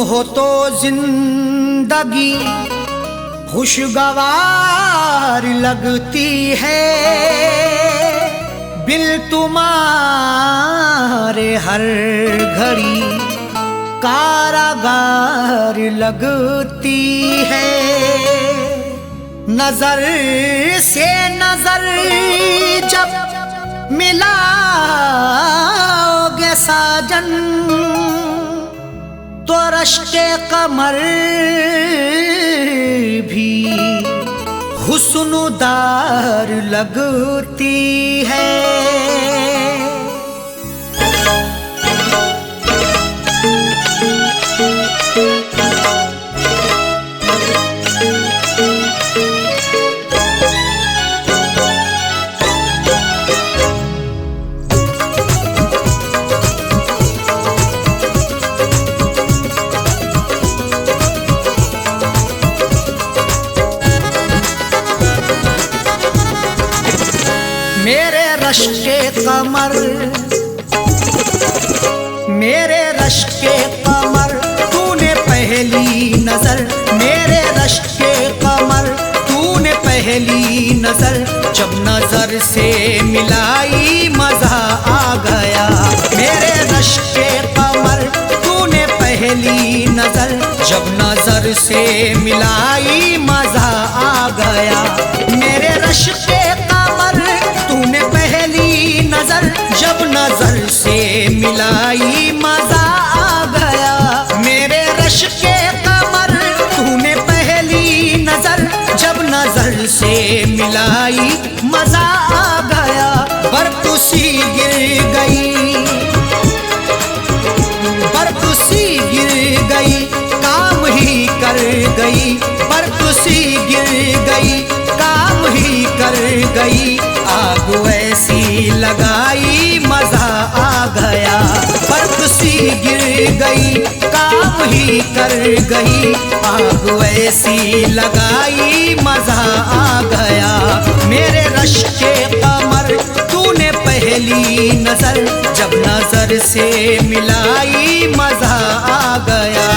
हो तो जिंदगी खुशगवार लगती है, बिल तुम्हारे हर घड़ी कारागार लगती है। नजर से नजर जब मिलाओगे साजन, तो रश्के कमर भी हुस्नुदार लगती है। मेरे रश्के कमर, मेरे रश्के कमर, तूने पहली नजर, मेरे रश्के कमर, तूने पहली नजर, जब नजर से मिलाई मजा आ गया। मेरे रश्के कमर, तूने पहली नजर, जब नजर से मिलाई मजा आ गया। मेरे रश्के कमर, तूने पहली नजर, जब नजर से मिलाई मजा आ गया। मेरे रश्के कमर, तूने पहली नजर, जब नजर से मिलाई मजा आ गया। बर्फ सी गिर गई, बर्फ सी गिर गई, काम ही कर गई, बर्फ सी गिर गई, काम ही कर गई। आग ऐसी लगाई मजा आ गया, बर्फ सी गिर गई, काम ही कर गई। आग ऐसी लगाई मजा आ गया। मेरे रश्के कमर, तूने पहली नजर, जब नजर से मिलाई मजा आ गया।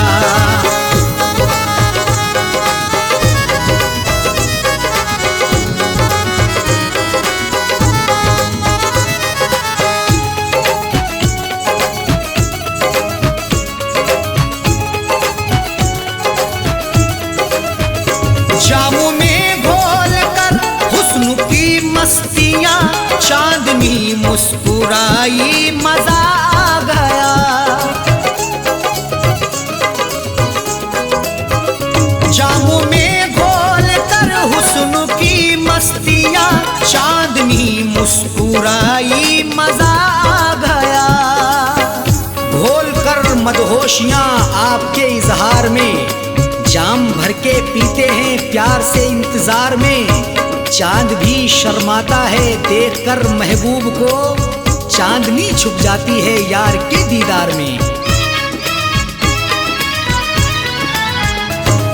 जामों में घोल कर हुस्न की मस्तियां, चांदनी मुस्कुराई मजा आ गया। जामों में घोल कर हुस्न की मस्तियां, चांदनी मुस्कुराई मजा आ गया। घोल कर मदहोशियां आपके इजहार में, जाम भर के पीते हैं प्यार से इंतजार में। चांद भी शर्माता है देखकर महबूब को, चांदनी छुप जाती है यार के दीदार में।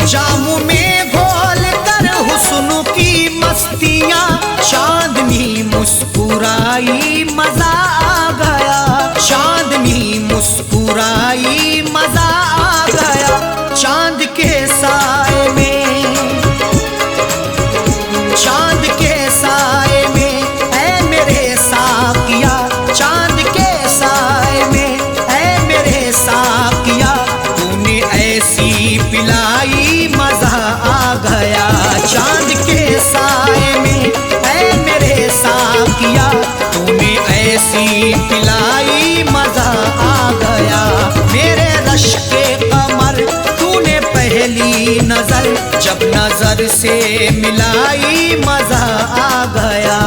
जामों में घोल कर हुस्न की मस्तियां, चांदनी मुस्कुराई मजा आ गया। चांदनी मुस्कुराई मजा आ गया। चांद के साए में, चांद के साए में, ऐ मेरे साकिया, चांद के साए में, ऐ मेरे साकिया, तूने ऐसी पिलाई मजा आ गया। चांद के साए में, ऐ मेरे साकिया, तूने ऐसी पिलाई मजा आ गया। मेरे रश्के कमर, पहली नजर, जब नजर से मिलाई मजा आ गया।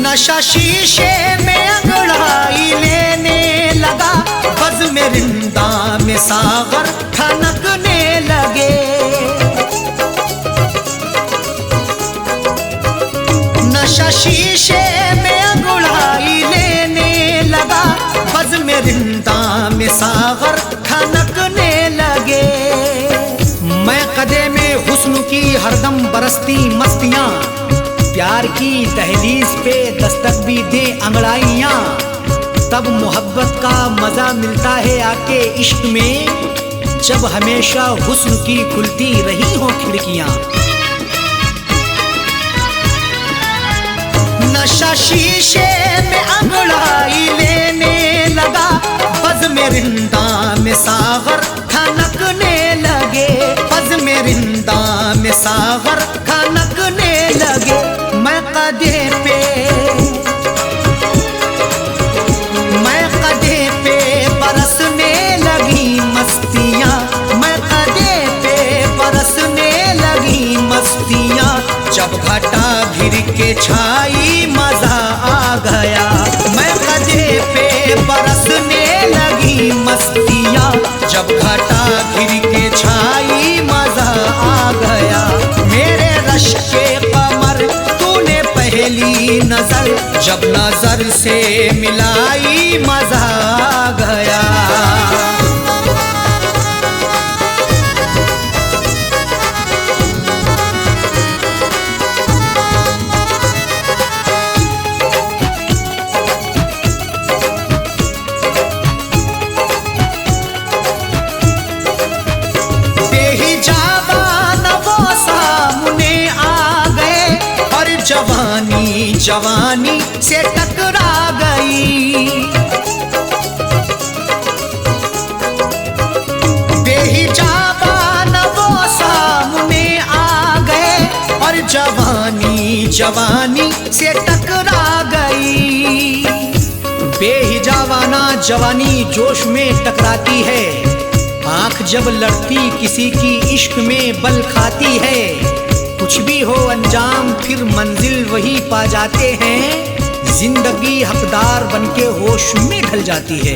नशा शीशे में अंगड़ाई लेने लगा, बज़ में रिंदा में सागर ठनकने लगे। नशा शीशे में अंगड़ाई लेने लगा, बज़ में रिंदा में सागर खनकने लगे। मैं कदे में हुस्न की हरदम बरसती मस्तियां, प्यार की दहलीज पे दस्तक भी दे अंगड़ाइयां, तब मोहब्बत का मजा मिलता है आके इश्क में, जब हमेशा हुस्न की खुलती रही हो खिड़कियां। नशा शीशे में अंगड़ाई लेने लगा, बज़ में रिंदा में सागर खनकने लगे, बज़ में रिंदा में सागर खनकने लगे। मैं कदे पे बरसने लगी मस्तियाँ, मैं कदे पे बरसने लगी मस्तियाँ, जब घटा घिर के छाई मजा आ गया। मैं कदे पे बरसने लगी मस्तियाँ, जब घटा घिर के छाई मजा आ गया। मेरे रश के कमर तूने पहली नजर, जब नजर से मिलाई मजा आ गया। जवानी जवानी से टकरा गई, बेहिजाबान वो सामने आ गए, और जवानी जवानी से टकरा गई। बेहिजाबाना जवानी जोश में टकराती है, आंख जब लड़ती किसी की इश्क में बल खाती है। कुछ भी हो अंजाम फिर मंजिल वही पा जाते हैं, जिंदगी हकदार बनके होश में ढल जाती है।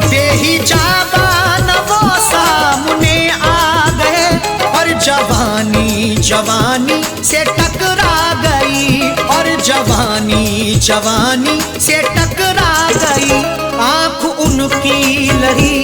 बेहिजाबान वो सामने आ गए, और जवानी जवानी से टकरा गई, और जवानी जवानी से टकरा गई। आंख उनकी लड़ी,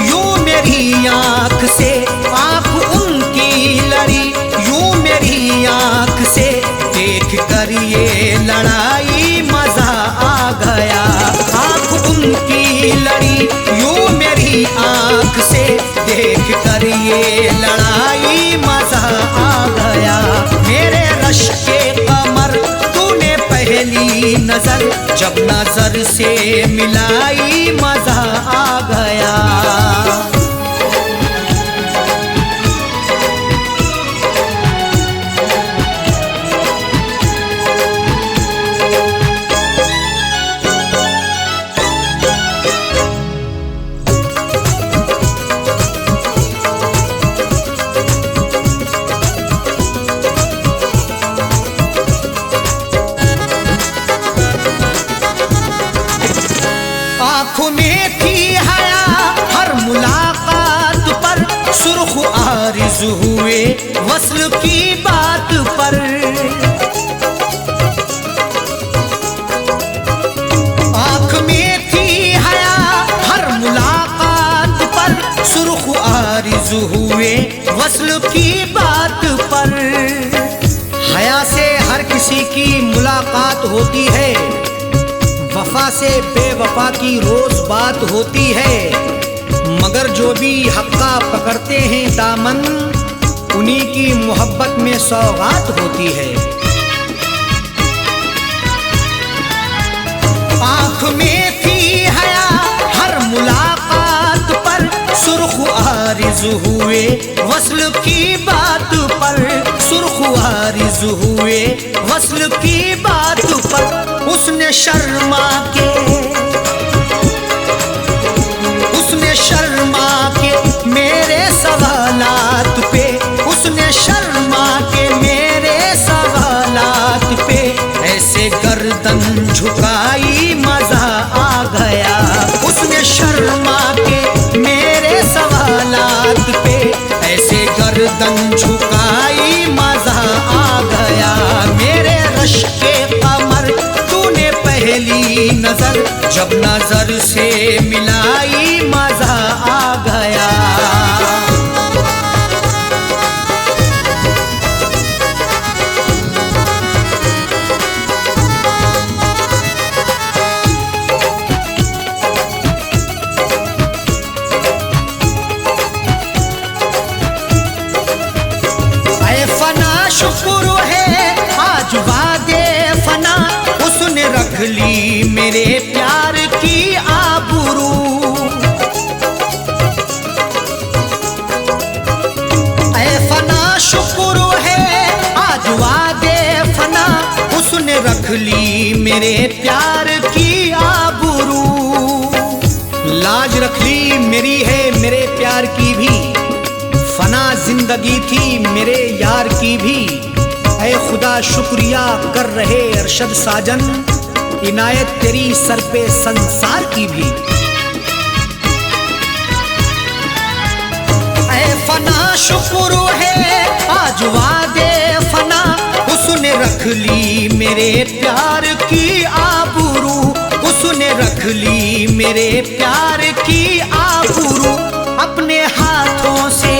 यूं मेरी आंख से, आंख उनकी लड़ी यूं मेरी आंख से, देख कर ये लड़ाई मजा आ गया। आंख उनकी लड़ी यूं मेरी आंख से, देख कर ये लड़ाई मजा आ गया। मेरे रश के कमर तूने पहली नजर, जब नजर से मिलाई मजा आ गया। आँखों में थी हया हर मुलाकात पर, सुर्ख आरिज़ हुए वस्ल की बात पर। आँख में थी हया हर मुलाकात पर, सुर्ख आरिज़ हुए वस्ल की बात पर। हया से हर किसी की मुलाकात होती है, वफा से बेवफा की रोज बात होती है, मगर जो भी हक्का पकड़ते हैं दामन, उन्हीं की मोहब्बत में सौगात होती है। आँख में थी हया हर मुलाकात पर, सुर्ख आरिज़ हुए वस्ल की बात पर, सुर्ख आरिज़ हुए वस्ल की बात पर। उसने शर्मा के, उसने शर्मा के मेरे सवालात पे, उसने शर्मा के मेरे सवालात पे, ऐसे गर्दन झुकाई मजा आ गया। उसने शर्मा के मेरे सवाल जब नजर से मिलाई मजा आ गया। शुक्र है आज वादे फना, उसने रख ली मेरे प्यार की आबरू। ऐ फना शुक्र है आज वादे फना, उसने रख ली मेरे प्यार की आबरू। लाज रख ली मेरी है मेरे प्यार की भी, फना जिंदगी थी मेरे यार की भी। ऐ खुदा शुक्रिया कर रहे अरशद साजन, इनायत तेरी सर पे संसार की भी। ऐ फना शुक्र है आज वादे फना, उसने रख ली मेरे प्यार की आबरू। उसने रख ली मेरे प्यार की आबरू। अपने हाथों से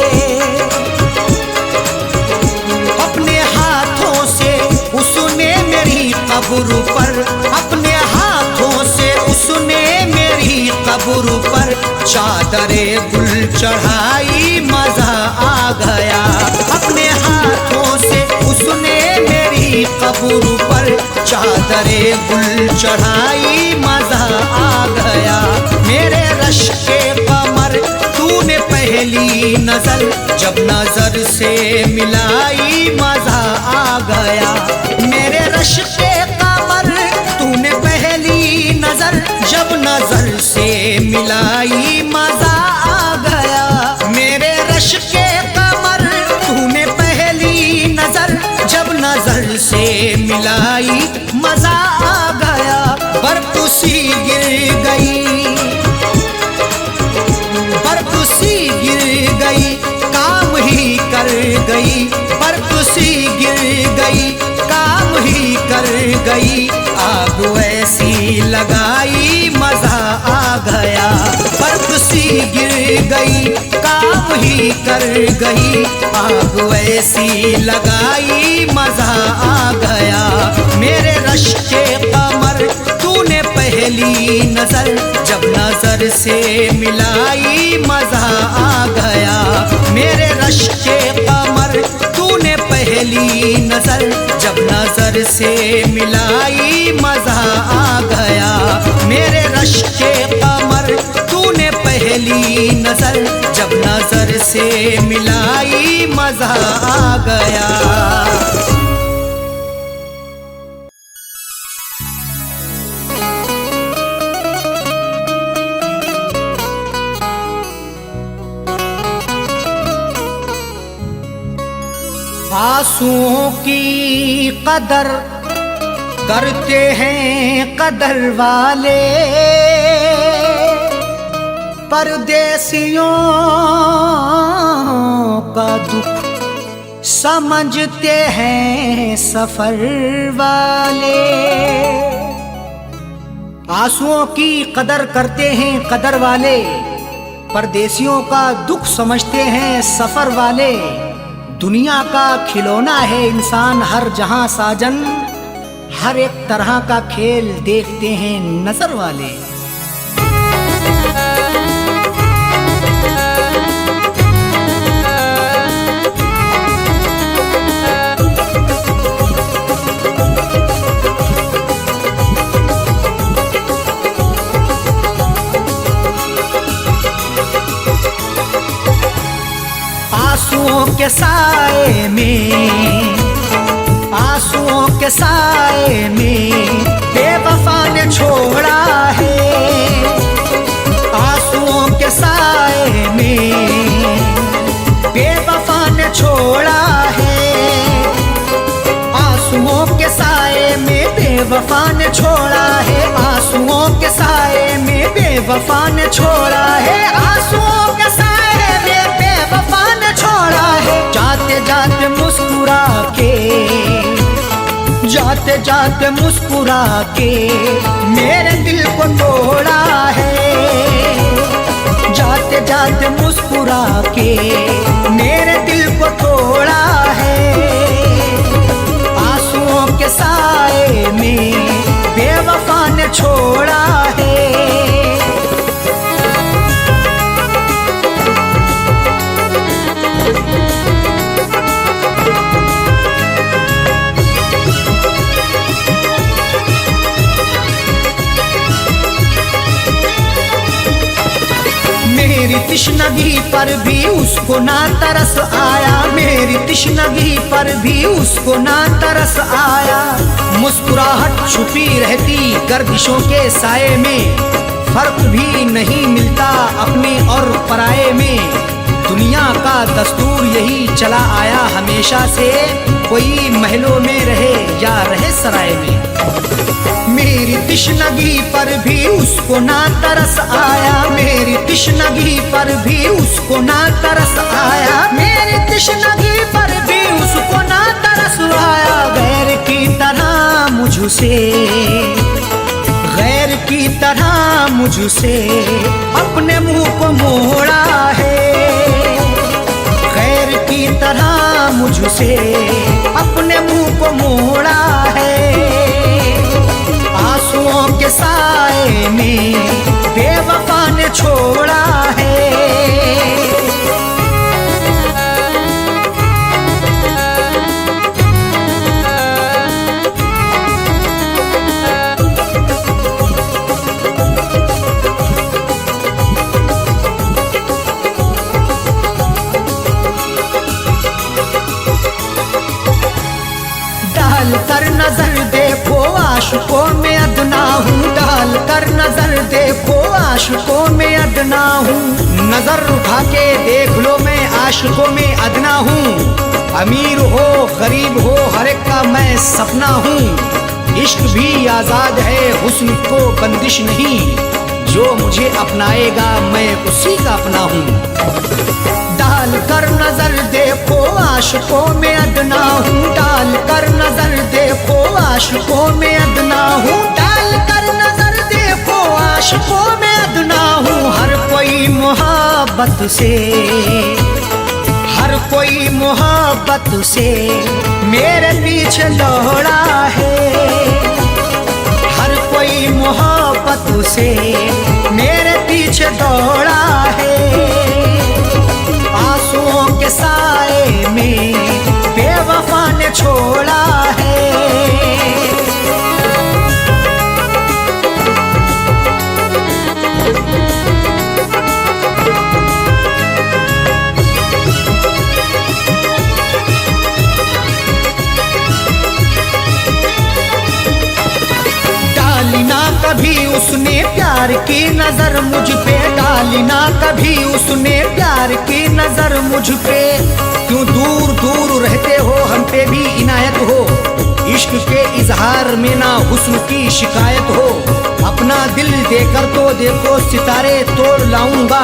उसने मेरी कब्र पर, अपने हाथों से उसने मेरी कब्र पर चादरे गुल चढ़ाई मजा आ गया। अपने हाथों से उसने मेरी कब्र पर चादरे गुल चढ़ाई मजा आ गया। मेरे रश के कमर तूने पहली नजर, जब नजर से मिलाई मजा आ गया। मेरे रश के कमर तूने पहली नजर, जब नजर से मिलाई मजा आ गया। मेरे रश के कमर तूने पहली नजर, जब नजर से मिलाई मजा आ गया। बरकुसी गिर गई, बरकुसी गिर गई, काम ही कर गई। बरकुसी गिर गई, काम ही कर गई। आग ऐसी लगाई मजा आ गया। बरकुसी गिर गई, काम ही कर गई। आग ऐसी लगाई मजा आ गया। मेरे रश के कमर तूने पहली नजर, जब नजर से मिलाई मजा आ गया। मेरे रश के कमर तूने पहली नजर, जब नजर से मिलाई मजा आ गया। मेरे रश के कमर तूने पहली नजर, जब नजर से मिलाई मजा आ गया। आंसुओं की कदर करते हैं कदर वाले, परदेसियों का दुख समझते हैं सफर वाले। आंसुओं की कदर करते हैं कदर वाले, परदेसियों का दुख समझते हैं सफर वाले। दुनिया का खिलौना है इंसान हर जहां साजन, हर एक तरह का खेल देखते हैं नजर वाले। आंसुओं के साए में, आंसुओं के साए में बेवफा ने छोड़ा है। आंसुओं के साए में बेवफा ने छोड़ा है। आंसुओं के साए में बेवफा ने छोड़ा है। आंसुओं के साए में बेवफा ने छोड़ा है। आंसुओं के साए में बेवफा ने छोड़ा है। जाते जाते मुस्कुरा के, जाते जाते जाते मुस्कुरा के मेरे दिल को तोड़ा है, जाते जाते मुस्कुरा के मेरे दिल को तोड़ा है। आंसुओं के साए में बेवफा ने छोड़ा है। मेरी तिश्नगी पर भी उसको ना तरस आया, मेरी तिश्नगी पर भी उसको ना तरस आया। मुस्कुराहट छुपी रहती गर्दिशों के साए में, फर्क भी नहीं मिलता अपने और पराये में। दुनिया का दस्तूर यही चला आया हमेशा से, कोई महलों में रहे या रहे सराय में। मेरी तिश्नगी पर भी उसको ना तरस आया, मेरी तिश्नगी पर भी उसको ना तरस आया, मेरी तिश्नगी पर भी उसको ना तरस आया। गैर की तरह मुझसे, गैर की तरह मुझसे अपने मुंह को मोड़ा है, गैर की तरह मुझसे अपने मुंह को मोड़ा है। आंसुओं के साए में बेवफा ने छोड़ा है। डाल कर नजर देखो आशिकों में अदना हूँ, डाल कर नजर देखो आशिकों में अदना हूँ। नजर उठा के देख लो मैं आशिकों में अदना हूँ। अमीर हो गरीब हो हर एक का मैं सपना हूँ। इश्क भी आजाद है हुस्न को बंदिश नहीं, जो मुझे अपनाएगा मैं उसी का अपना हूँ। डाल कर नजर देखो आशिकों में अदना हूँ, डाल कर नजर देखो आशिकों में अदना हूँ, डाल कर नजर देखो आशिकों में अदना हूँ। हर कोई मोहब्बत से, हर कोई मोहब्बत से मेरे पीछे दौड़ा है, हर कोई मोहब्बत से मेरे पीछे दौड़ा है। आंसुओं के साए में बेवफा ने छोड़ा है। डाली ना कभी उसने प्यार की नजर मुझ पे, डाली ना कभी उसने प्यार की नजर मुझ पे। क्यों दूर दूर रहते हो हम पे भी इनायत हो, इश्क के इजहार में ना हुस्न की शिकायत हो। अपना दिल देकर तो देखो सितारे तोड़ लाऊंगा,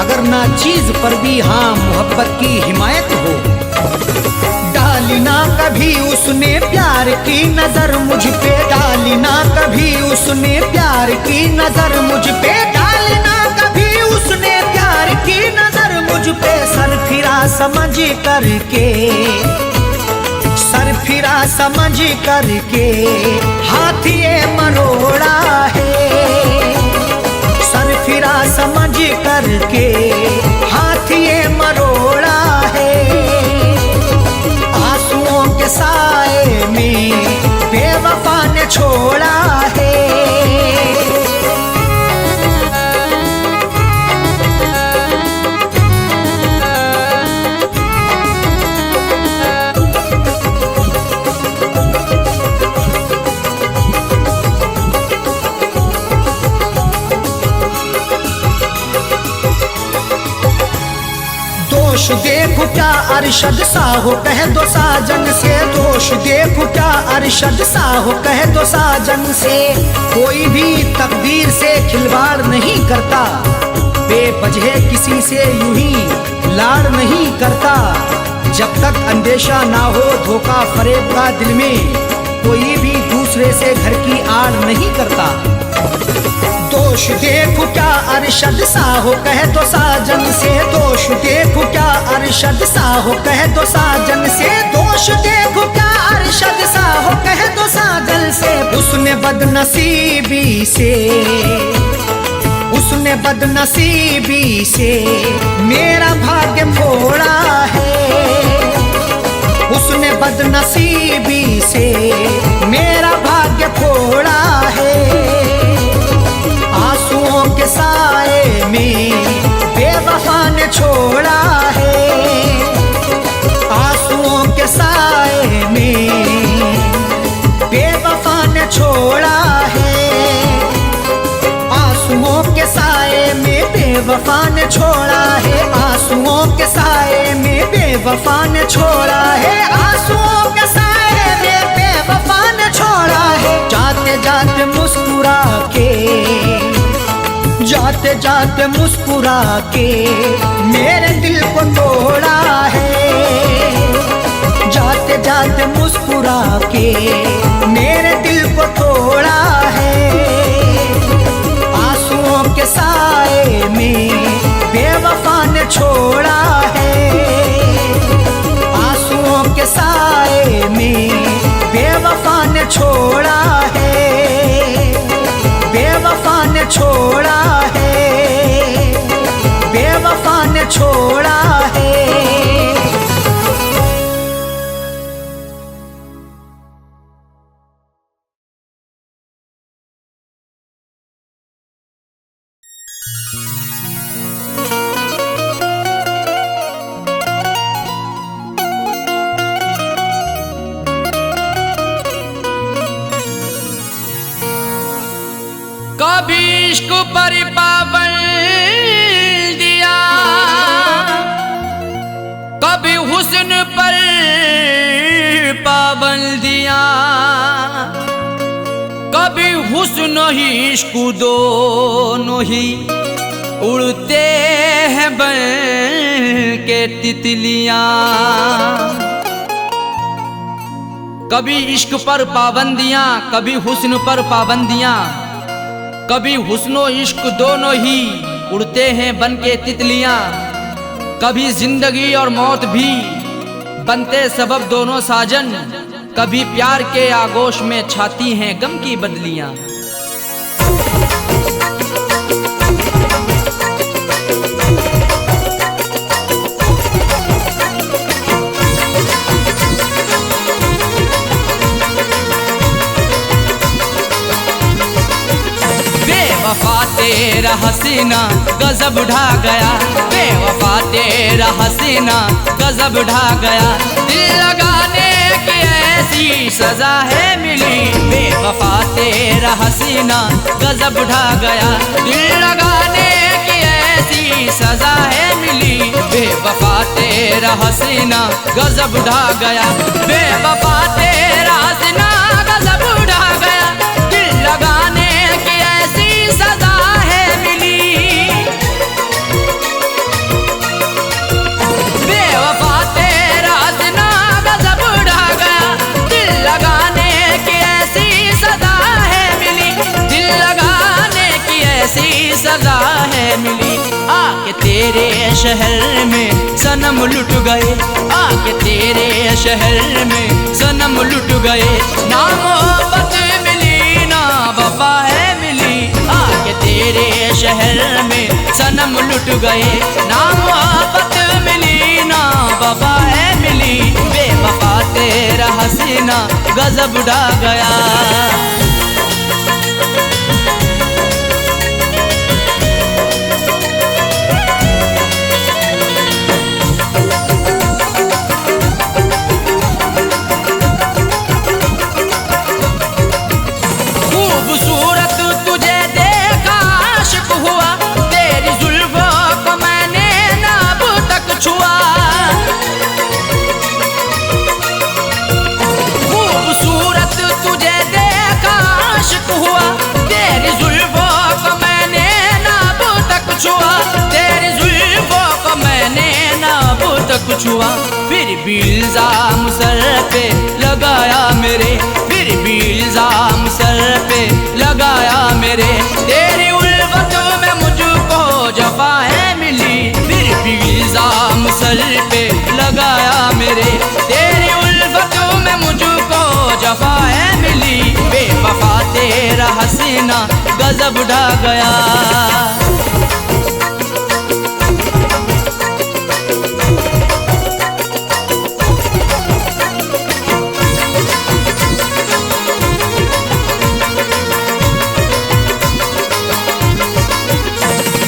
अगर ना चीज पर भी हाँ मोहब्बत की हिमायत हो। डाली ना कभी उसने प्यार की नजर मुझ पे, डाली ना कभी उसने प्यार की नजर मुझ पे, डाली ना कभी उसने प्यार की नजर मुझ पे। सर फिरा समझ करके, सर फिरा समझ करके हाथ ये मरोड़ा है, सर फिरा समझ करके हाथ ये मरोड़ा है। आंसुओं के साए में बेवफा ने छोड़ा है। दोष देखो क्या अरशद सा हो कह दो साजन से, दोष देखो क्या अरशद सा हो कह दो साजन से। कोई भी तकदीर से खिलवाड़ नहीं करता, बेवजह किसी से यूं ही लाड़ नहीं करता। जब तक अंदेशा ना हो धोखा फरेब का दिल में, कोई भी दूसरे से घर की आड़ नहीं करता। दोष देखो क्या अरशद साहो कह दो साजन से, दोष देखो क्या अरशद साहो कह दो साजन से, दोष देखो क्या अरशद साहो कह दो साजन से। उसने बदनसीबी से, उसने बदनसीबी से मेरा भाग्य फोड़ा है, उसने बदनसीबी से मेरा भाग्य फोड़ा है। आंसुओं के साए में बेवफा ने छोड़ा है, आंसुओं के साए में बेवफा ने छोड़ा है, आंसुओं के साए में बेवफा ने छोड़ा है, आंसुओं के साए में बेवफा ने छोड़ा है, आंसुओं के साए में बेवफा ने छोड़ा है। जाते जाते मुस्कुरा के, जाते जाते मुस्कुरा के मेरे दिल को तोड़ा है, जाते जाते मुस्कुरा के मेरे दिल को तोड़ा है। आंसुओं के साए में बेवफा ने छोड़ा है, आंसुओं के साए में बेवफा ने छोड़ा है, बेवफा ने छोड़ा है, बेवफा ने छोड़ा है। कभी इश्क पर पाबंद दिया, कभी हुस्न पर पाबंदियां, कभी हुस्न ही इश्क दोनों ही उड़ते हैं बन के तितलियां। कभी इश्क पर पाबंदियां, कभी हुस्न पर पाबंदियां, कभी हुस्नो इश्क दोनों ही उड़ते हैं बन के तितलियां। कभी जिंदगी और मौत भी बनते सबब दोनों साजन, कभी प्यार के आगोश में छाती हैं गम की बदलियां। बेवफा तेरा हसीना गजब ढा गया, बेवफा तेरा हसीना गजब ढा गया, दिल लगाने की ऐसी सजा है मिली। बेवफा तेरा हसीना गजब ढा गया, दिल लगाने की ऐसी सजा है मिली। बेवफा तेरा हसीना गजब ढा गया, बेवफा तेरा हसीना गजब ढा गया, दिल लगाने की ऐसी सजा है मिली। बेवफा तेरा हसीना गजब ढा गया, दिल लगाने की ऐसी सजा है मिली, दिल लगाने की ऐसी सजा है मिली। आके तेरे शहर में सनम लुट गए, आके तेरे शहर में सनम लुट गए, ना मोहब्बत मिली ना वफा है मिली। आके तेरे शहर में सनम लुट गए, ना मोहब्बत मिली ना वफा है मिली। बेवफा तेरा हसीना गजब ढा गया। खूबसूरत तुझे देखा आशिक हुआ, तेरी जुल्फों को मैंने ना अब तक छुआ। खूबसूरत तुझे देखा कुछ हुआ, फिर भी इल्जाम सर पे लगाया मेरे, फिर भी इल्जाम सर पे लगाया मेरे। तेरी उल्फतों में मुझको जफाएं मिली, फिर भी इल्जाम सर पे लगाया मेरे। तेरी उल्फतों में मुझको जफाएं मिली, बेवफा तेरा हसीना गजब ढा गया।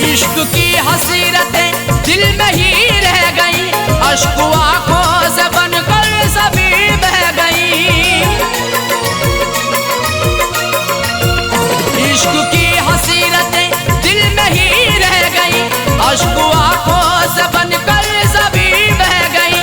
इश्क की हसीरतें दिल में ही रह गई, अश्क आंखों से बनकर सभी बह गई। इश्क की हसीरतें दिल में ही रह गई, अश्क आंखों से बनकर सभी बह गई,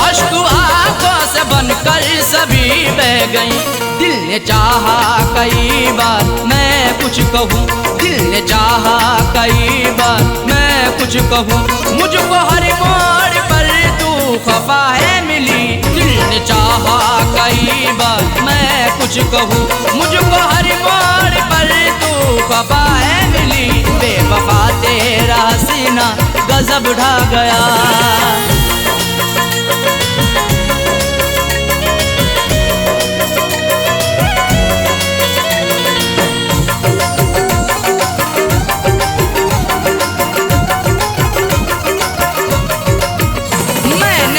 अश्क आंखों से बनकर सभी बह गई। दिल ने चाहा कई बार मैं कुछ कहूँ, दिल ने चाहा कई बार मैं कुछ कहूँ, मुझको हर मोड़ पर तू खफा है मिली। दिल ने चाहा कई बार मैं कुछ कहूँ, मुझको हर मोड़ पर तू खफा है मिली, बेवफा तेरा हसीना गजब ढा गया।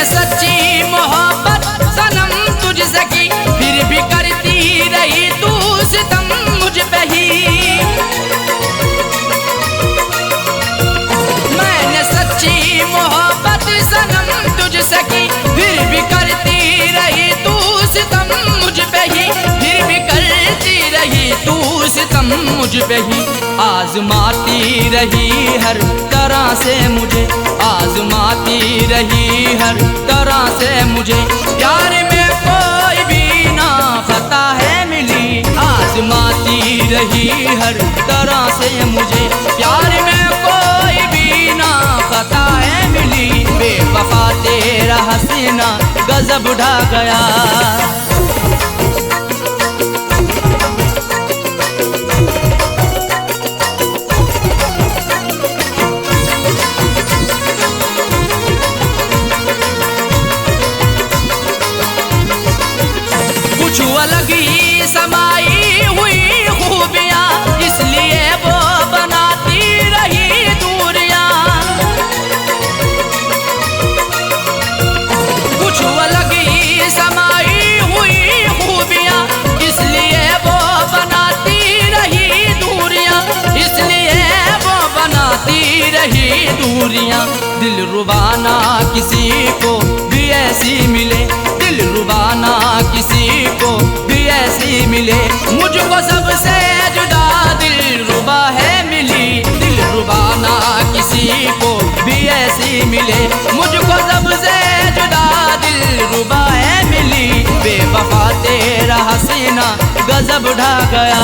सच्ची मोहब्बत सनम तुझसे की, फिर भी करती रही तू सितम मुझ पे ही। मैंने सच्ची मोहब्बत सनम तुझसे की, फिर भी करती रही तू सितम मुझ पे ही, फिर भी करती रही तू सितम मुझ पे ही। आजमाती रही हर तरह से मुझे, आजमाती रही हर तरह से मुझे, प्यार में कोई भी ना खता है मिली। आजमाती रही हर तरह से मुझे, प्यार में कोई भी ना खता है मिली, बेवफा तेरा हसीना गजब ढा गया। कुछ अलग ही समाई हुई खूबियाँ, इसलिए वो बनाती रही दूरियाँ। कुछ अलग ही समाई हुई खूबियाँ, इसलिए वो बनाती रही दूरियाँ, इसलिए वो बनाती रही दूरियाँ। दिल रुबाना किसी को भी ऐसी मिले, दिल रुबाना किसी को भी ऐसी मिले, मुझको सबसे जुदा दिल रुबा है मिली। दिल रुबाना किसी को भी ऐसी मिले, मुझको सबसे जुदा दिल रुबा है मिली, बेवफा तेरा हसीना गजब ढा गया।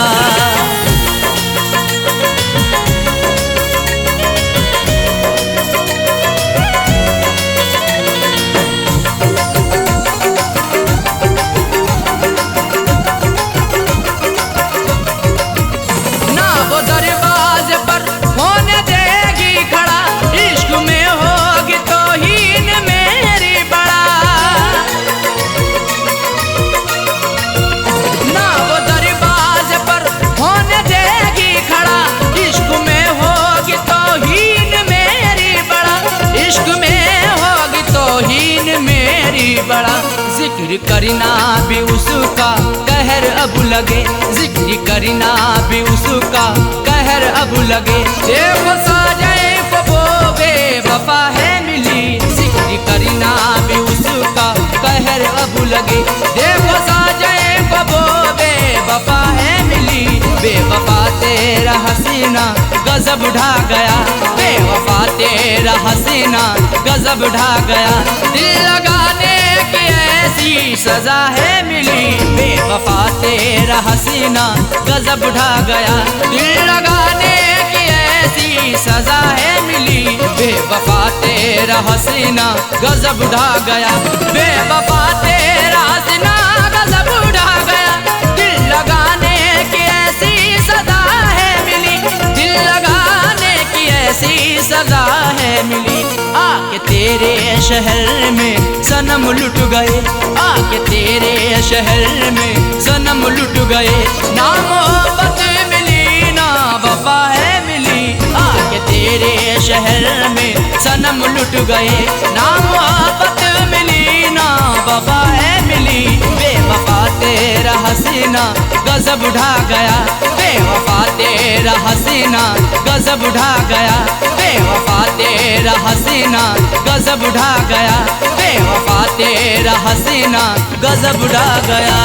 बड़ा जिक्र करना भी उसका कहर अब लगे, जिक्र करना भी उसका कहर अब लगे। देखो साजए को वो बेवफा है मिली, जिक्र करना भी उसका कहर अब लगे। देखो साजए को वो बेवफा है मिली, बेवफा तेरा हसीना गजब ढा गया, बेवफा तेरा हसीना गजब ढा गया। दिल लगाने की ऐसी सजा है मिली, बेवफा तेरा हसीना गजब ढा गया। दिल लगाने की ऐसी सजा है मिली। बेवफा तेरा हसीना गजब ढा गया, बेवफा तेरा हसीना गजब ढा गया। दिल लगाने की ऐसी सजा है मिली, दिल लगाने की ऐसी सजा है मिली। आके तेरे शहर में सनम लुट गए, आके तेरे शहर में सनम लुट गए। ना मोहब्बत मिली ना वफा है मिली, आके तेरे शहर में सनम लुट गए। ना मोहब्बत मिली ना वफा है मिली। बेवफा तेरा हसीना गजब ढा गया, बेवफा तेरा हसीना गजब ढा गया, बेवफा तेरा हसीना गजब ढा गया, बेवफा तेरा हसीना गजब ढा गया।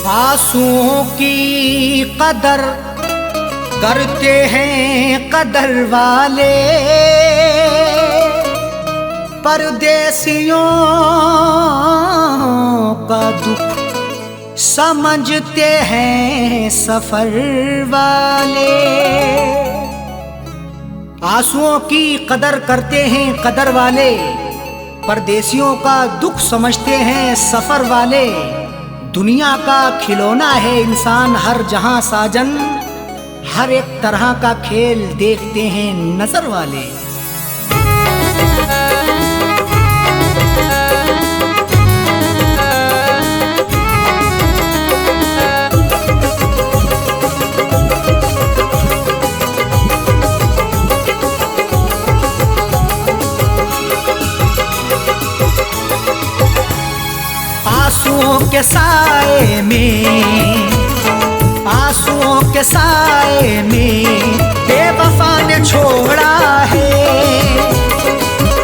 आंसुओं की कदर करते हैं कदर वाले, परदेसियों का दुख समझते हैं सफर वाले। आंसुओं की कदर करते हैं कदर वाले, परदेसियों का दुख समझते हैं सफर वाले। दुनिया का खिलौना है इंसान हर जहां साजन, हर एक तरह का खेल देखते हैं नजर वाले। आंसुओं के साए में, आंसुओं के साए में बेवफा ने छोड़ा है।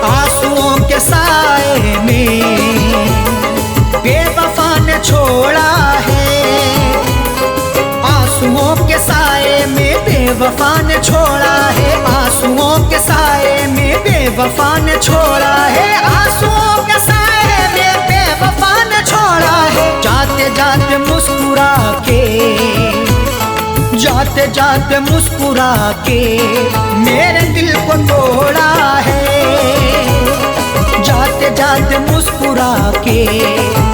आंसुओं के साए में बेवफा ने छोड़ा है। आंसुओं के साए में बेवफा ने छोड़ा है। आंसुओं के साए में बेवफा ने छोड़ा है। आंसुओं के साए में बेवफा ने छोड़ा है। जाते जाते मुस्कुरा के, जाते जाते मुस्कुरा के मेरे दिल को तोड़ा है। जाते जाते मुस्कुरा के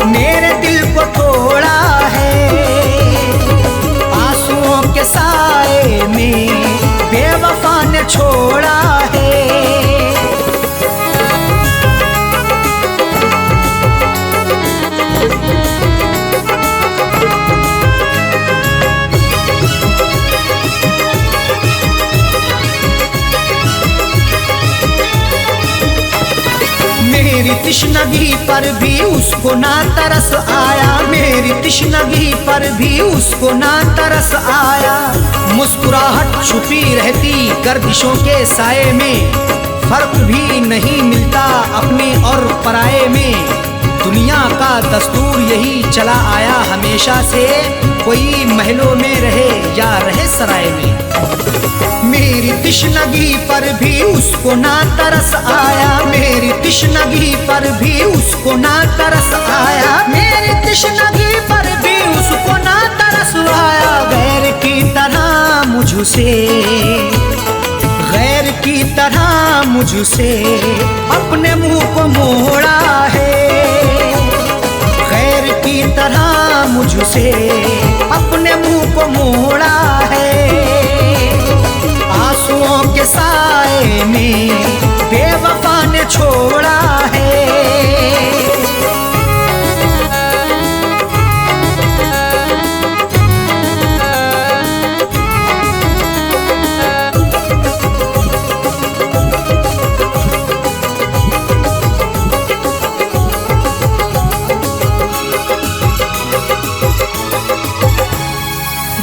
मेरे दिल को तोड़ा है। आंसुओं के साए में बेवफा ने छोड़ा है। मेरी तिश्नगी पर भी उसको ना तरस आया, मेरी तिश्नगी पर भी उसको ना तरस आया। मुस्कुराहट छुपी रहती गर्दिशों के साए में, फर्क भी नहीं मिलता अपने और पराये में। दुनिया का दस्तूर यही चला आया हमेशा से, कोई महलों में रहे या रहे सराय में। मेरी तिश्नगी पर भी उसको ना तरस आया, मेरी तिश्नगी पर भी उसको ना तरस आया। मेरी तिश्नगी पर भी उसको ना तरस आया। गैर की तरह मुझसे, गैर की तरह मुझसे अपने मुंह को मोड़ा है। गैर की तरह मुझसे अपने मुंह को मोड़ा है। आंसुओं के साए में बेवफा ने छोड़ा है।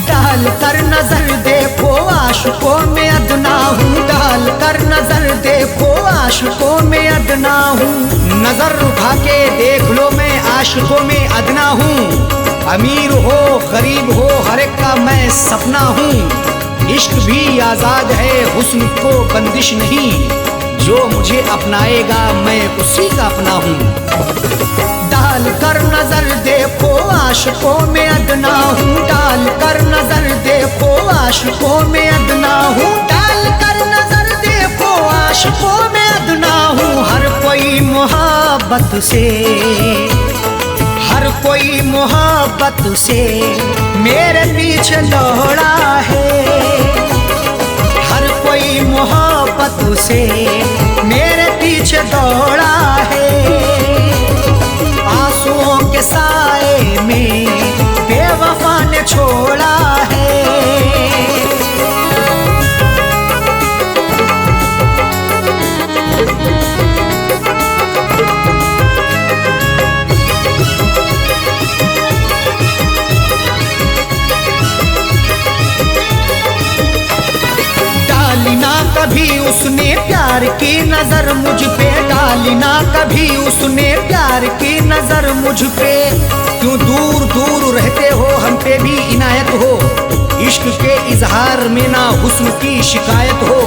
डाल कर नजर देखो आशिकों में अदना हूँ, डाल कर नजर देखो आशिकों में अदना हूँ। नजर उठा के देख लो मैं आशिकों में अदना हूँ, अमीर हो गरीब हो हर एक का मैं सपना हूँ। इश्क भी आजाद है हुस्न को बंदिश नहीं, जो मुझे अपनाएगा मैं उसी का अपना हूँ। डाल कर नजर देखो आशिकों में अदना हूँ, डाल कर नजर देखो आशिकों में अदना हूँ, डाल कर नजर देखो आशिकों में अदना हूँ। हर कोई मोहब्बत से, हर कोई मोहब्बत से मेरे पीछे दौड़ा है, हर कोई मोहब्बत से मेरे पीछे दौड़ा है। आंसुओं के साए में बेवफा ने छोड़ा है। डाली ना कभी उसने प्यार की नजर मुझ पे, डाली ना कभी उसने प्यार की नजर मुझ पे। क्यों दूर दूर रहते हो हम पे भी इनायत हो, इश्क के इजहार में ना हुस्न की शिकायत हो।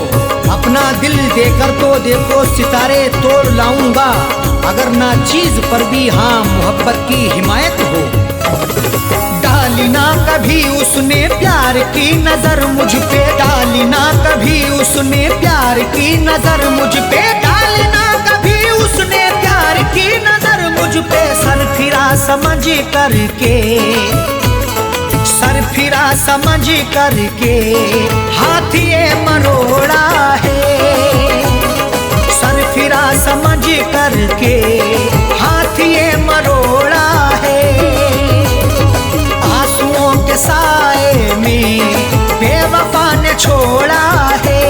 अपना दिल देकर तो देखो सितारे तोड़ लाऊंगा, अगर ना चीज पर भी हाँ मोहब्बत की हिमायत हो। डाली ना कभी उसने प्यार की नजर मुझ पे, डाली ना कभी उसने प्यार की नजर मुझ पे, डाली ना कभी उसने प्यार की नजर मुझ पे। सर फिरा समझ करके, सर फिरा समझ करके हाथ ये मरोड़ा है, सर फिरा समझ करके हाथ ये मरोड़ा है। आंसुओं के साए में बेवफा ने छोड़ा है।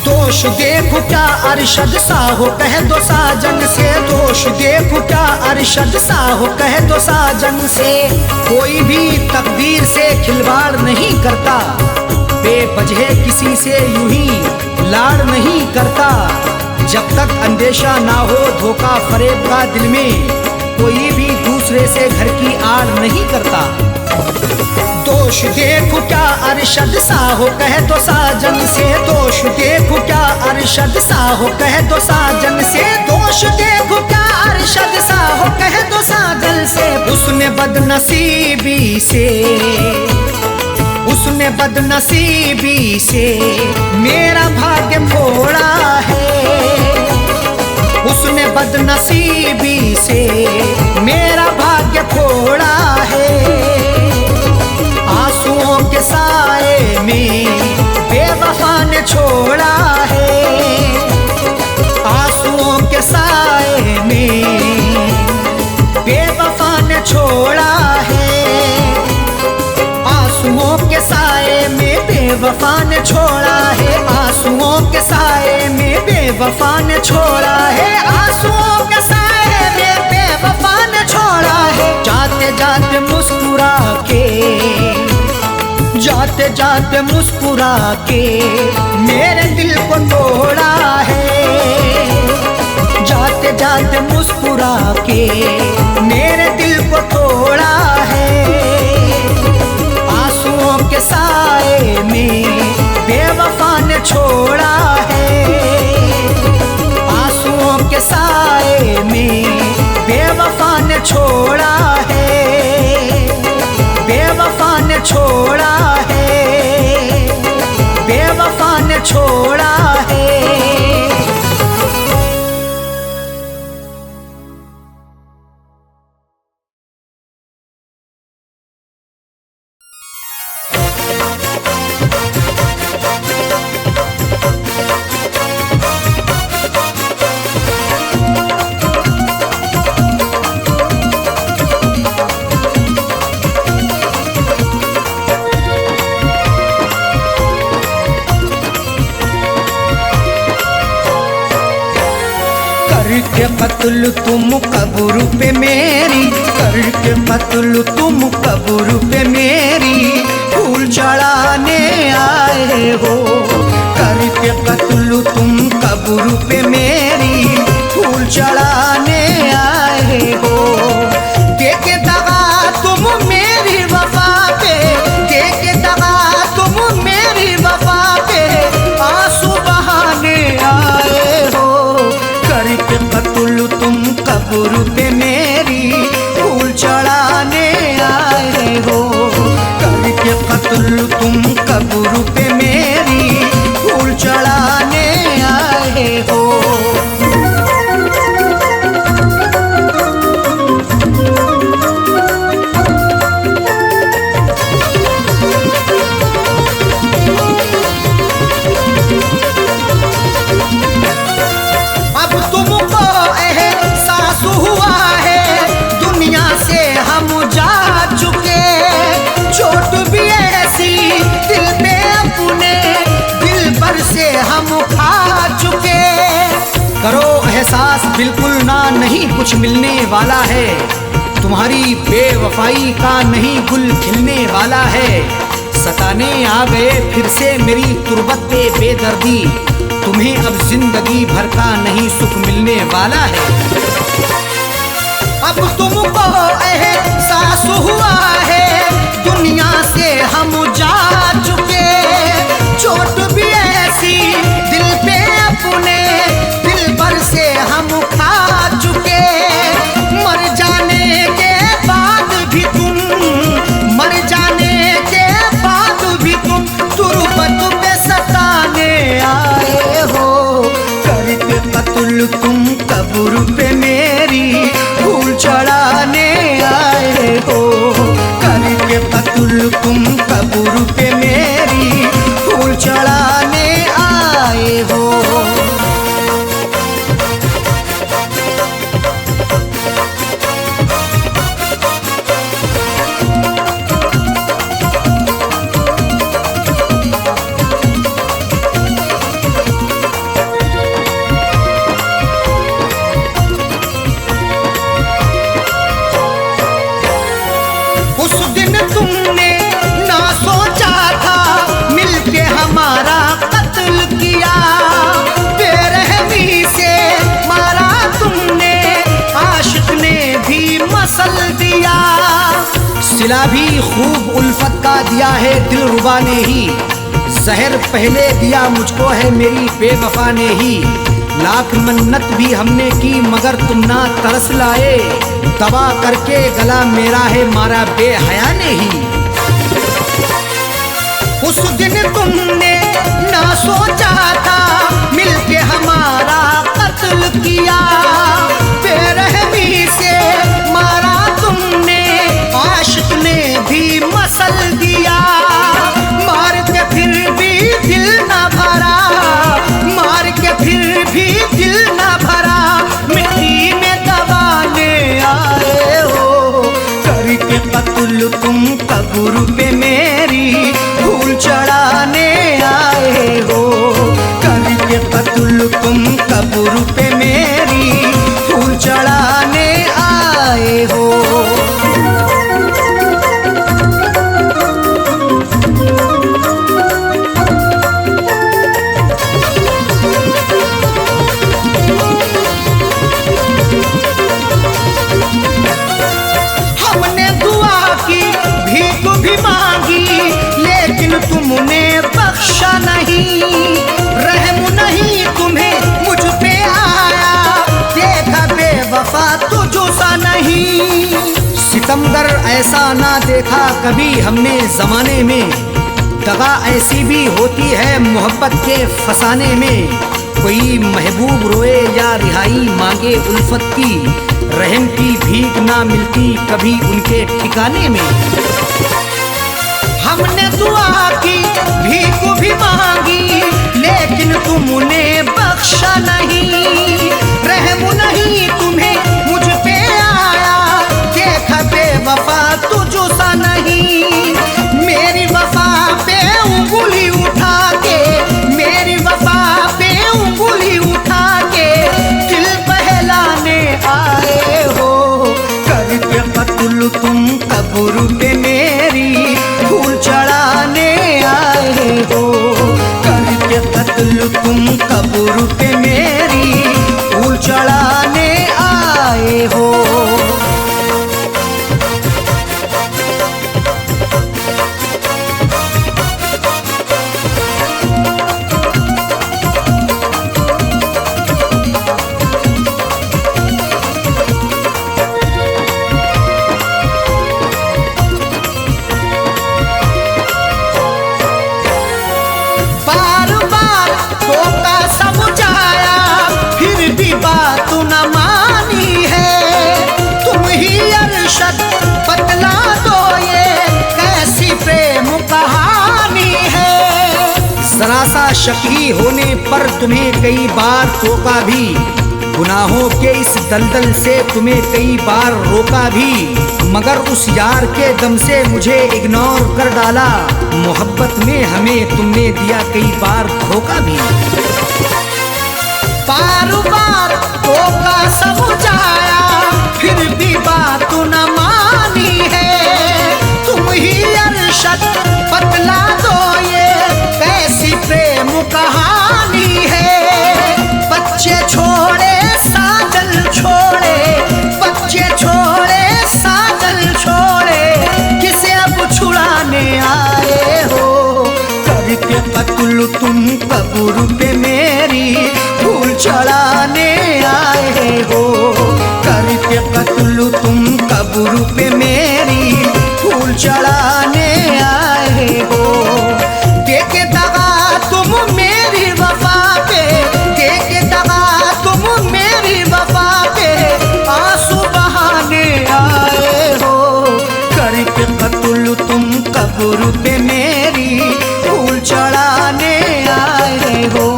दोष देखो क्या अरशद सा हो कह दो साजन से, दोष देखो क्या अरशद सा हो कह दो साजन से। कोई भी तकदीर से खिलवाड़ नहीं करता, बेवजह किसी से यूं ही लाड़ नहीं करता। जब तक अंदेशा ना हो धोखा फरेब का दिल में, कोई भी दूसरे से घर की आड़ नहीं करता। दोष देखो क्या अरशद सा हो कह दो साजन से, दोष देखो क्या अरशद सा हो कह दो साजन से, दोष देखो क्या अरशद सा हो कह दो साजन से। उसने बदनसीबी से, उसने बदनसीबी से मेरा भाग्य फोड़ा है, उसने बदनसीबी से मेरा भाग्य फोड़ा है। आंसुओं के साए में बेवफा ने छोड़ा है, आंसुओं के साए में बेवफा ने छोड़ा है। आंसुओं के साए में बेवफा ने छोड़ा है, आंसुओं के साए में बेवफा ने छोड़ा है, आंसुओं के साए में बेवफा ने छोड़ा है। जाते जाते मुस्कुरा के, जाते जाते मुस्कुरा के मेरे दिल को तोड़ा है, जाते जाते मुस्कुरा के मेरे दिल को तोड़ा है। आंसुओं के साए में बेवफा ने छोड़ा है, आंसुओं के साए में बेवफा ने छोड़ा है, बेवफा ने छोड़ा है, बेवफा ने छोड़ा है। करके कत्ल तुम कब्र पे मेरी, करके कत्ल तुम कब्र पे मेरी फूल चढ़ाने आए हो। करके कत्ल तुम कब्र पे मेरी फूल चढ़ाने आए हो। देके दगा तुम मेरी वफा पे, देके दगा तुम मेरी वफा पे आंसू बहाने आए हो। करके कत्ल तुम कब्र पे मेरी फूल चढ़ाने आए हो। करके कत्ल तुम कब्र पे मेरी फूल चढ़ाने आए हो। अब तुमको एहसास हुआ है दुनिया से हम जा चुके, चोट भी ऐसी दिल पे अपने दिल पर से हम खा चुके। करो एहसास बिल्कुल ना, नहीं कुछ मिलने वाला है, तुम्हारी बेवफाई का नहीं गुल खिलने वाला है। सताने आ गए फिर से मेरी तुरबत पे बेदर्दी, तुम्हें अब जिंदगी भर का नहीं सुख मिलने वाला है। अब तुमको एहसास हुआ है दुनिया से हम जा चुके, चोट भी ऐसी दिल पे अपने दिल पर से हम खा चुके। मर जाने के बाद भी तुम, मर जाने के बाद भी तुम तुरबत पे सताने आए हो। करके कत्ल तुम कब्र पे मेरी फूल चढ़ाने आए हो। करके कत्ल तुम कब्र पे मेरी फूल चढ़ाने आए हो। उस दिन तुमने ना सोचा था मिलके हमारा कत्ल किया, बेरहमी से मारा तुमने, आशिक ने भी मसल दिया। सिला भी खूब उल्फत का दिया है दिलरुबा ने ही, जहर पहले दिया मुझको है मेरी बेवफा ने ही। लाख मन्नत भी हमने की मगर तुम ना तरस लाए, दबा करके गला मेरा है मारा बेहया ने ही। उस दिन तुमने ना सोचा था मिलके हमारा कत्ल किया, बेरहमी से मारा तुमने, आशिक ने भी मसल दिया। मार के फिर भी दिल ना भरा, मार के फिर भी दिल ना भरा, मिट्टी में दबाने आए हो। करके कत्ल तुम कब्र पे मेरी फूल चढ़ाने आए हो। करके कत्ल तुम कब्र पे मेरी फूल चढ़ाने आए हो। हमने दुआ की, भीख भी मांगी, लेकिन तुमने बख्शा नहीं। रहम नहीं तुम्हें मुझ पे आया, देखा बेवफा तुझसा नहीं। सितमगर ऐसा ना देखा कभी हमने जमाने में, दगा ऐसी भी होती है मोहब्बत के फसाने में। कोई महबूब रोए या रिहाई मांगे उल्फत की, रहम की भीख ना मिलती कभी उनके ठिकाने में। हमने दुआ की, भीख भी मांगी, लेकिन तुमने बख्शा नहीं। रहम नहीं तुम्हें मुझ पे आया, देखा बेवफा तुझसा नहीं। मेरी वफा पे उंगली उठा के, मेरी वफा पे उंगली उठा के दिल बहलाने कत्ल तुम कब्र पे मेरी फूल चढ़ाने आए हो, करके कत्ल तुम कब्र पे मेरी फूल चढ़ाने आए हो। बतला दो ये कैसी प्रेम कहानी है। सरासा शकी होने पर तुम्हें कई बार टोका भी, गुनाहों के इस दलदल से तुम्हें कई बार रोका भी, मगर उस यार के दम से मुझे इग्नोर कर डाला। मोहब्बत में हमें तुमने दिया कई बार धोखा भी। बार बार धोखा समझाया फिर भी बात न मानी है। तुम ही अरशद बतला दो ये कैसी प्रेम कहानी है। बच्चे छोड़े साजल छोड़े, बच्चे छोड़े साजल छोड़े, किसे अब छुड़ाने आए हो, करके कत्ल तुम कब्र पे मेरी फूल चढ़ाने आए हो, करके कत्ल तुम कब्र पे मेरी फूल चढ़ाने आए हो। देके दगा तुम मेरी वफा पे, देके दगा तुम मेरी वफा पे आंसू बहाने आए हो, करके कत्ल तुम कब्र पे मेरी फूल चढ़ाने आए हो,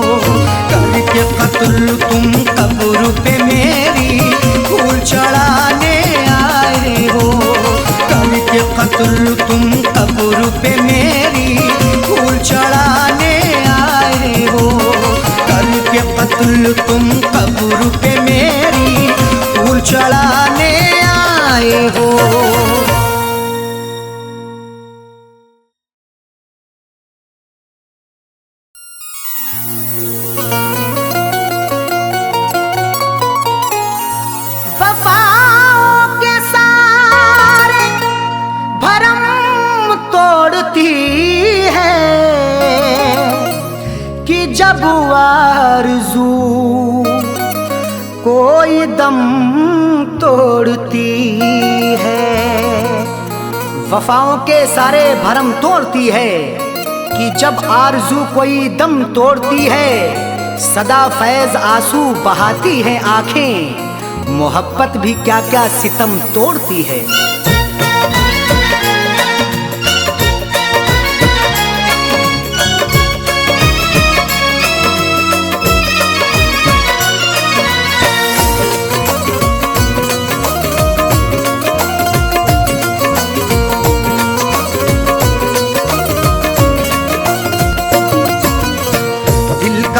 करके कत्ल तुम कब्र पे मेरी फूल चढ़ाने आए हो, करके कत्ल तुम कब्र पे मेरी फूल चढ़ाने आए हो, करके कत्ल तुम कब्र पे मेरी फूल चढ़ाने आए हो। जब आरज़ू कोई दम तोड़ती है, वफाओं के सारे भरम तोड़ती है कि जब आरज़ू कोई दम तोड़ती है। सदा फैज़ आंसू बहाती है आंखें, मोहब्बत भी क्या क्या सितम तोड़ती है।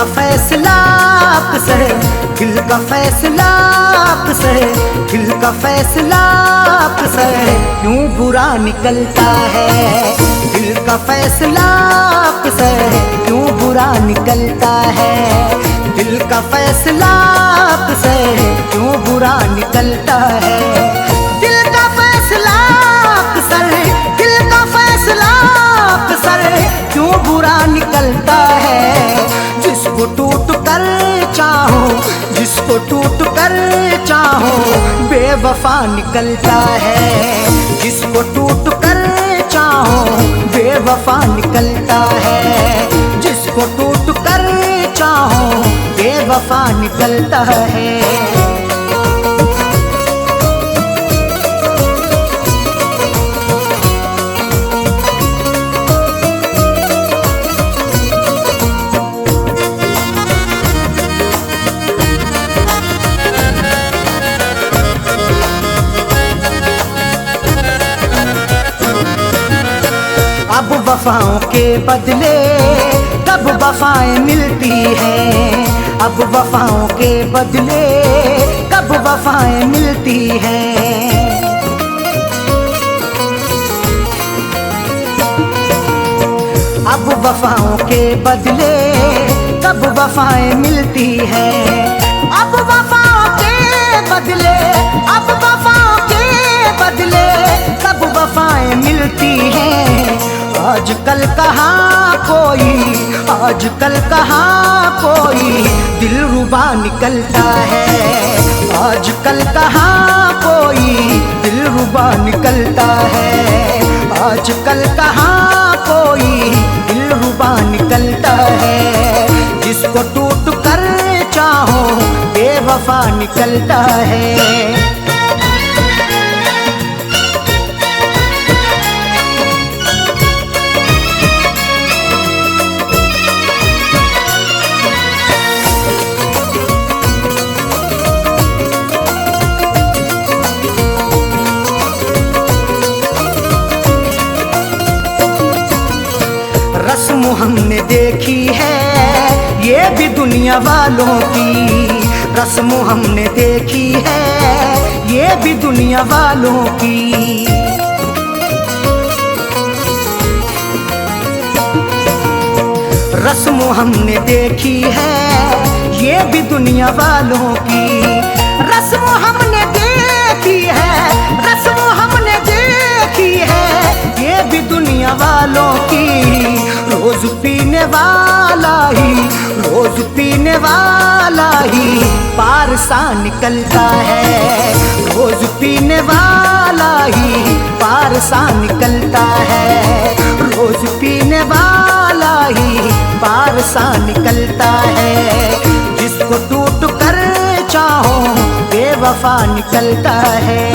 फैसला आपसे, दिल का फैसला आपसे, दिल का फैसला आपसे क्यों बुरा निकलता है, दिल का फैसला आपसे क्यों बुरा निकलता है, दिल का फैसला आपसे क्यों बुरा निकलता है, दिल का फैसला आपसे, दिल का फैसला आपसे क्यों बुरा निकलता है। जिसको टूट कर चाहो, जिसको टूट कर चाहो बेवफा निकलता है, जिसको टूट कर चाहो बेवफा निकलता है, जिसको टूट कर चाहो बेवफा निकलता है। अब वफाओं के बदले तब वफाएं मिलती हैं, अब वफाओं के बदले कब वफाएं मिलती हैं। वफाओं के बदले कब वफाएं मिलती हैं। अब वफाओं के बदले, अब वफाओं के बदले कब वफाएं मिलती हैं। आजकल कहाँ कोई, आजकल कहाँ कोई दिलरुबा निकलता है। आजकल कहाँ कोई दिलरुबा निकलता है। आजकल कहाँ कोई दिलरुबा निकलता है। जिसको टूट कर चाहो बेवफा निकलता है। रस्म हमने देखी है ये भी दुनिया वालों की। रस्म हमने देखी है ये भी दुनिया वालों की। रस्म हमने देखी है ये भी दुनिया वालों की। रस्म हमने देखी है, रस्म हमने देखी है ये भी दुनिया वालों की। रोज पीने वाला ही, रोज पीने वाला ही पार सा निकलता है। रोज पीने वाला ही पार सा निकलता है। रोज पीने वाला ही पार सा निकलता है। जिसको टूट कर चाहो बेवफा निकलता है।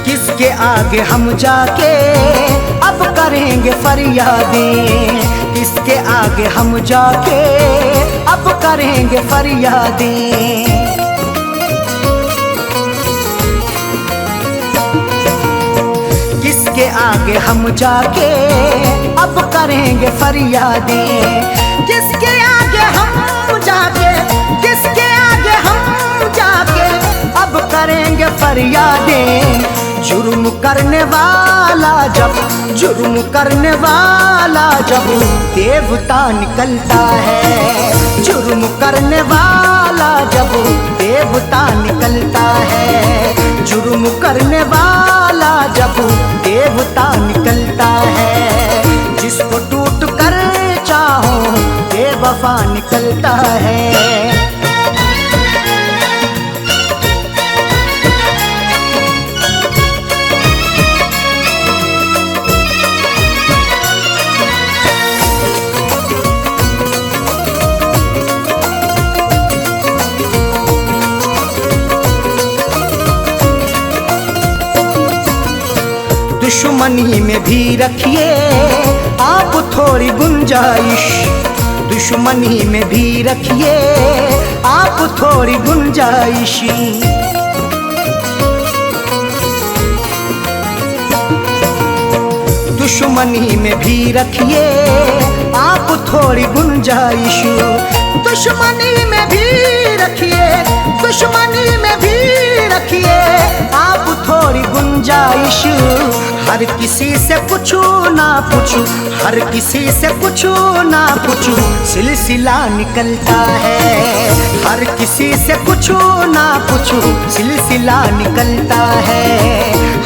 किसके आगे हम जाके अब करेंगे फरियादें। किसके आगे हम जाके अब करेंगे फरियादें। किसके आगे हम जाके अब करेंगे फरियादें। किसके आगे हम जाके, किसके आगे हम जाके अब करेंगे फरियादें। जुर्म करने वाला जब, जुर्म करने वाला जब देवता निकलता है। जुर्म करने वाला जब देवता निकलता है। जुर्म करने वाला जब देवता निकलता है। जिसको टूट कर चाहो बेवफा निकलता है। दुश्मनी में भी रखिए आप थोड़ी गुंजाइश। दुश्मनी में भी रखिए आप थोड़ी गुंजाइश। दुश्मनी में भी रखिए आप थोड़ी गुंजाइश। दुश्मनी में भी रखिए, दुश्मनी में भी रखिए आप थोड़ी गुंजाइश। हर किसी से पूछू ना पूछू, हर किसी से पूछू ना पूछू सिलसिला निकलता है। हर किसी से पूछू ना पूछू सिलसिला निकलता है।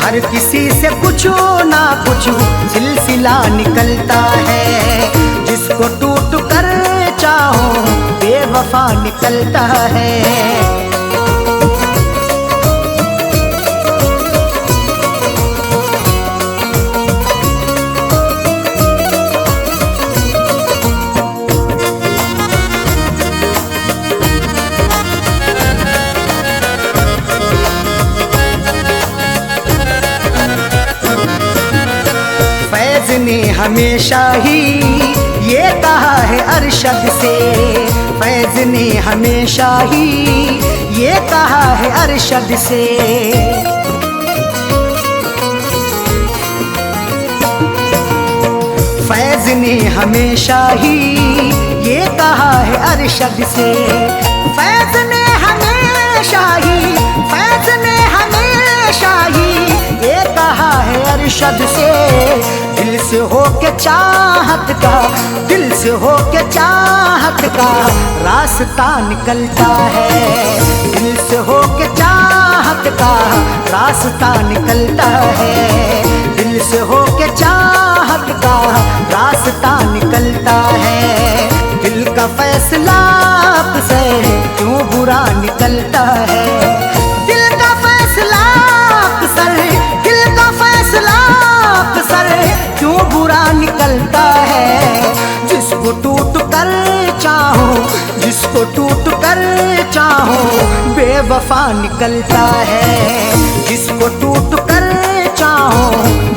हर किसी से पूछू ना पूछू सिलसिला निकलता है। जिसको टूट कर चाहो बेवफा निकलता है। फैज़ ने हमेशा ही ये कहा है अरशद से। फैज़ ने हमेशा ही ये कहा है अरशद से। ने हमेशा ही ये कहा है अरशद से, फैज ने हमेशा ही, फैज ने हमेशा ही ये कहा है अरशद से। दिल से हो के चाहत का, दिल से हो के चाहत का रास्ता निकलता है, दिल से हो के चाहत का रास्ता निकलता है, दिल से हो के चाहत का रास्ता निकलता है। दिल का फैसला अक्सर क्यों बुरा निकलता है, दिल का फैसला अक्सर, दिल का फैसला अक्सर क्यों बुरा निकलता है। जिसको टूट कर चाहो, जिसको टूट कर चाहो बेवफा निकलता है, जिसको टूट कर चाहो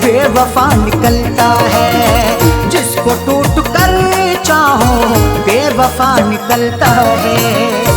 बेवफा निकलता है, जिसको टूट कर चाहो बेवफा निकलता है।